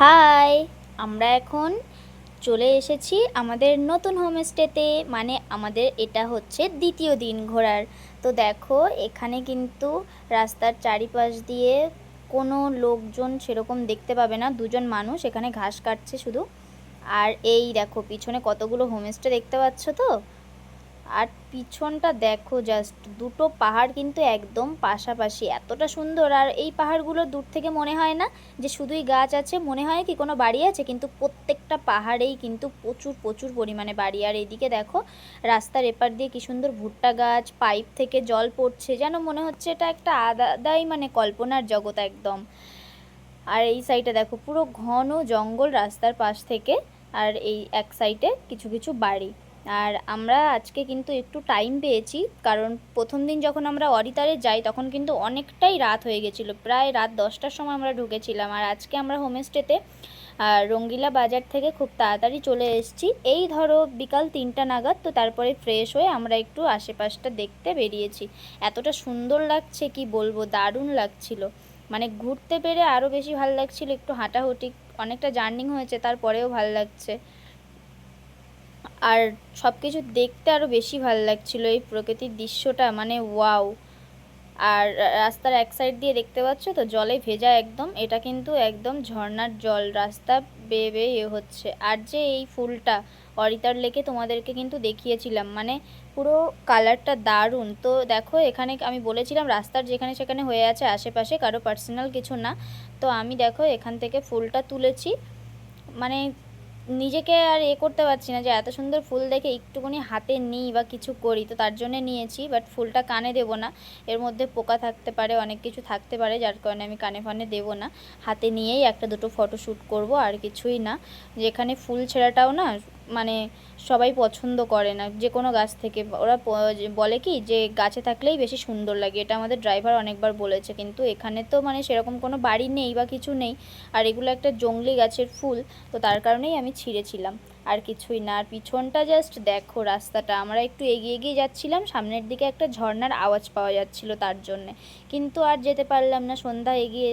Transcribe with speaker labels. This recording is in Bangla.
Speaker 1: হাই, আমরা এখন চলে এসেছি আমাদের নতুন হোমস্টেতে। মানে আমাদের এটা হচ্ছে দ্বিতীয় দিন ঘোরার। তো দেখো এখানে কিন্তু রাস্তার চারিপাশ দিয়ে কোনো লোকজন সেরকম দেখতে পাবে না, দুজন মানুষ এখানে ঘাস কাটছে শুধু। আর এই দেখো পিছনে কতগুলো হোমস্টে দেখতে পাচ্ছ তো। আর পিছনটা দেখো, জাস্ট দুটো পাহাড় কিন্তু একদম পাশাপাশি, এতটা সুন্দর। আর এই পাহাড়গুলো দূর থেকে মনে হয় না যে শুধুই গাছ আছে, মনে হয় কি কোনো বাড়ি আছে, কিন্তু প্রত্যেকটা পাহাড়েই কিন্তু প্রচুর প্রচুর পরিমাণে বাড়ি। আর এদিকে দেখো রাস্তার এপার দিয়ে কি সুন্দর ভুট্টা গাছ, পাইপ থেকে জল পড়ছে, যেন মনে হচ্ছে এটা একটা আলাদাই মানে কল্পনার জগৎ একদম। আর এই সাইডে দেখো পুরো ঘন জঙ্গল রাস্তার পাশ থেকে, আর এই এক সাইডে কিছু কিছু বাড়ি। আর আমরা আজকে কিন্তু একটু টাইম পেয়েছি, কারণ প্রথম দিন যখন আমরা অরিতারে যাই তখন কিন্তু অনেকটাই রাত হয়ে গেছিলো, প্রায় রাত 10টার সময় আমরা ঢুকেছিলাম। আর আজকে আমরা হোমস্টেতে রঙ্গিলা বাজার থেকে খুব তাড়াতাড়ি চলে এসেছি, এই ধরো বিকাল 3টা নাগাদ। তো তারপরে ফ্রেশ হয়ে আমরা একটু আশেপাশটা দেখতে বেরিয়েছি। এতটা সুন্দর লাগছে কি বলবো, দারুণ লাগছিল। মানে ঘুরতে পেরে আরও বেশি ভালো লাগছিল, একটু হাঁটাহুটি, অনেকটা জার্নি হয়েছে তারপরেও ভালো লাগছে। আর সব কিছু দেখতে আরও বেশি ভালো লাগছিল, এই প্রকৃতির দৃশ্যটা মানে ওয়াও। আর রাস্তার এক সাইড দিয়ে দেখতে পাচ্ছ তো জলে ভেজা একদম, এটা কিন্তু একদম ঝর্ণার জল রাস্তা বেয়ে বেয়ে হচ্ছে। আর যে এই ফুলটা অরিতার লেকে তোমাদেরকে কিন্তু দেখিয়েছিলাম, মানে পুরো কালারটা দারুণ। তো দেখো এখানে আমি বলেছিলাম রাস্তার যেখানে সেখানে হয়ে আছে আশেপাশে, কারো পার্সোনাল কিছু না। তো আমি দেখো এখান থেকে ফুলটা তুলেছি, মানে নিজেকে আর করতে পারছি না যে এত সুন্দর ফুল দেখে একটুখানি হাতে নিই বা কিছু করি, তো তার জন্য নিয়েছি। বাট ফুলটা কানে দেবো না, এর মধ্যে পোকা থাকতে পারে, অনেক কিছু থাকতে পারে, যার কারণে আমি কানে ফানে দেবো না। হাতে নিয়েই একটা দুটো ফটো শ্যুট করবো, আর কিছুই না। যেখানে ফুল ছেঁড়াটাও না মানে সবাই পছন্দ করে না যে কোনো গাছ থেকে, ওরা বলে কি যে গাছে থাকলেই বেশি সুন্দর লাগে, এটা আমাদের ড্রাইভার অনেকবার বলেছে। কিন্তু এখানে তো মানে সেরকম কোনো বাড়ি নেই বা কিছু নেই, আর এগুলো একটা জংলি গাছের ফুল, তো তার কারণেই আমি ছিঁড়েছিলাম, আর কিছুই না। আর পিছনটা জাস্ট দেখো রাস্তাটা, আমরা একটু এগিয়ে এগিয়ে যাচ্ছিলাম, সামনের দিকে একটা ঝর্ণার আওয়াজ পাওয়া যাচ্ছিল তার জন্যে, কিন্তু আর যেতে পারলাম না, সন্ধ্যা এগিয়ে